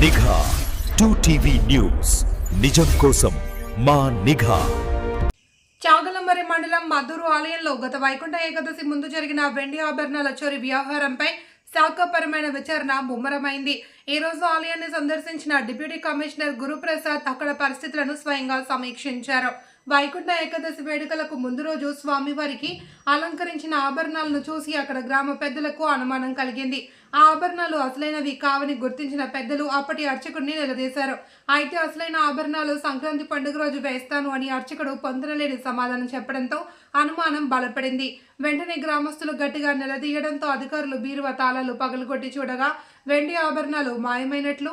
నిఘా 2TV news నిజం కోసం మా నిఘా. చాగలమరి మండలం మద్దూరు ఆలయంలో గత వైకుంఠ ఏకాదశి ముందు జరిగిన వెండి ఆభరణాల చోరీ వ్యవహారంపై శాఖపరమైన విచారణ ముమ్మరమైంది. ఈ రోజు ఆలయాన్ని సందర్శించిన డిప్యూటీ కమిషనర్ గురుప్రసాద్ అక్కడ పరిస్థితులను స్వయంగా సమీక్షించారు. వైకుంఠ ఏకాదశి వేడుకలకు ముందు రోజు స్వామివారికి అలంకరించిన ఆభరణాలను చూసి అక్కడ గ్రామ పెద్దలకు అనుమానం కలిగింది. ఆ ఆభరణాలు అసలైనవి కావని గుర్తించిన పెద్దలు అప్పటి అర్చకుడిని నిలదీశారు. అయితే అసలైన ఆభరణాలు సంక్రాంతి పండుగ రోజు వేస్తాను అని అర్చకుడు పొందలేని సమాధానం చెప్పడంతో అనుమానం బలపడింది. వెంటనే గ్రామస్తులు గట్టిగా నిలదీయడంతో అధికారులు బీరువా తాళాలు పగలగొట్టి చూడగా వెండి ఆభరణాలు మాయమైనట్లు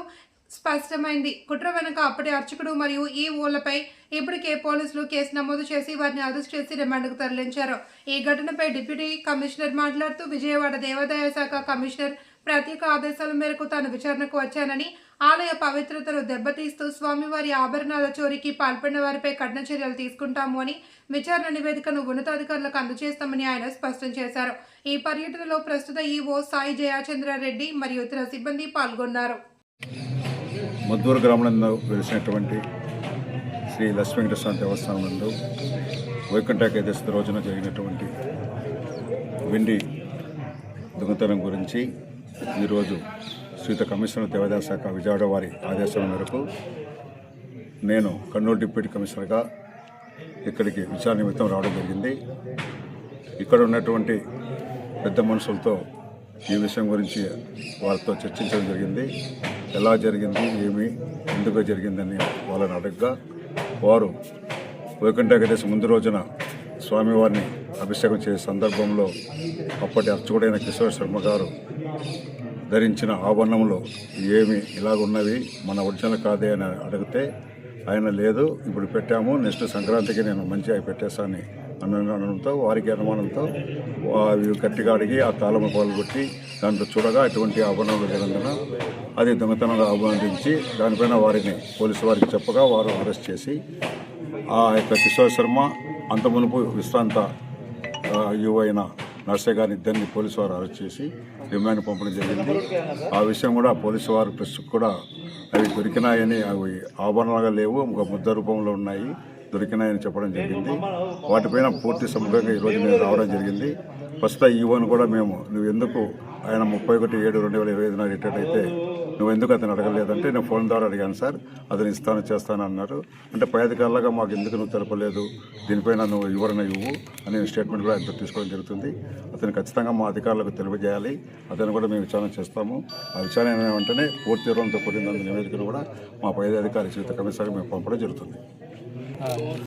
స్పష్టమైంది. కుట్ర వెనుక అప్పటి అర్చకుడు మరియు ఈ ఊళ్లపై ఇప్పటికే పోలీసులు కేసు నమోదు చేసి వారిని అరెస్ట్ చేసి రిమాండ్కు తరలించారు. ఈ ఘటనపై డిప్యూటీ కమిషనర్ మాట్లాడుతూ విజయవాడ దేవాదాయ శాఖ కమిషనర్ ప్రత్యేక ఆదేశాల మేరకు తాను విచారణకు వచ్చానని, ఆలయ పవిత్రతను దెబ్బతీస్తూ స్వామివారి ఆభరణాల చోరీకి పాల్పడిన వారిపై కఠిన చర్యలు తీసుకుంటాము అని విచారణ నివేదికను ఉన్నతాధికారులకు అందజేస్తామని ఆయన స్పష్టం చేశారు. ఈ పర్యటనలో ప్రస్తుత ఈవో సాయి జయాచంద్రారెడ్డి మరియు ఇతర సిబ్బంది పాల్గొన్నారు. మద్దూరు గ్రామంలో వెలిసినటువంటి శ్రీ లక్ష్మీ వెంకటేశ్వర దేవస్థానం నందు వైకుంఠ ఏకాదశి రోజున జరిగినటువంటి వెండి దొంగతనం గురించి ఈరోజు శ్రీత కమిషనర్ దేవాదాయ శాఖ విజయవాడ వారి ఆదేశాల మేరకు నేను కర్నూలు డిప్యూటీ కమిషనర్గా ఇక్కడికి విచారణ నిమిత్తం రావడం జరిగింది. ఇక్కడ ఉన్నటువంటి పెద్ద మనుషులతో ఈ విషయం గురించి వారితో చర్చించడం జరిగింది. ఎలా జరిగింది, ఏమి, ఎందుకు జరిగిందని వాళ్ళని అడగగా వారు వైకుంఠ ఏకాదశి ముందు రోజున స్వామివారిని అభిషేకం చేసే సందర్భంలో అప్పటి అర్చకుడైన కిషోర్ శర్మ గారు ధరించిన ఆభరణంలో ఏమి ఇలాగున్నవి, మన ఒరిజినల్ కాదే అని అడిగితే ఆయన లేదు, ఇప్పుడు పెట్టాము, నెక్స్ట్ సంక్రాంతికి నేను మంచిగా పెట్టేస్తానని అనడంతో వారికి అనుమానంతో అవి గట్టిగా అడిగి ఆ తాళము పాల్గొట్టి దాంట్లో చూడగా అటువంటి ఆభరణాలు లేనందున అది దొంగతనంగా అభినందించి దానిపైన వారిని పోలీసు వారికి చెప్పగా వారు అరెస్ట్ చేసి ఆ యొక్క కిషోర్ శర్మ అంత మునుపు విశ్రాంత యువ అయిన నర్సయ్య గారిని ఇద్దరిని పోలీసు వారు అరెస్ట్ చేసి రిమాండ్ పంపడం జరిగింది. ఆ విషయం కూడా పోలీసు వారు ప్రెస్కు కూడా అవి దొరికినాయని, అవి ఆభరణాలుగా లేవు, ఒక ముద్ద రూపంలో ఉన్నాయి, దొరికినాయని చెప్పడం జరిగింది. వాటిపైన పూర్తి సమగ్రంగా ఈరోజు నేను రావడం జరిగింది. ప్రస్తుత ఈవోను కూడా మేము నువ్వు ఎందుకు ఆయన 31/7/2025 రిటైర్డ్ అయితే నువ్వు ఎందుకు అతను అడగలేదంటే నేను ఫోన్ ద్వారా అడిగాను సార్, అతను ఇస్తాను అన్నారు. అంటే పై అధికారులుగా మాకు ఎందుకు నువ్వు తెలపలేదు, దీనిపైన నువ్వు వివరణ ఇవ్వు అనే స్టేట్మెంట్ కూడా ఆయన తీసుకోవడం జరుగుతుంది. అతను ఖచ్చితంగా మా అధికారులకు తెలియజేయాలి, అతను కూడా మేము విచారణ చేస్తాము. ఆ విచారణ వెంటనే పూర్తి వివరంతో కూడిన నివేదికను కూడా మా పై అధికారి శ్రీత కమిషనర్కి మేము పంపడం జరుగుతుంది.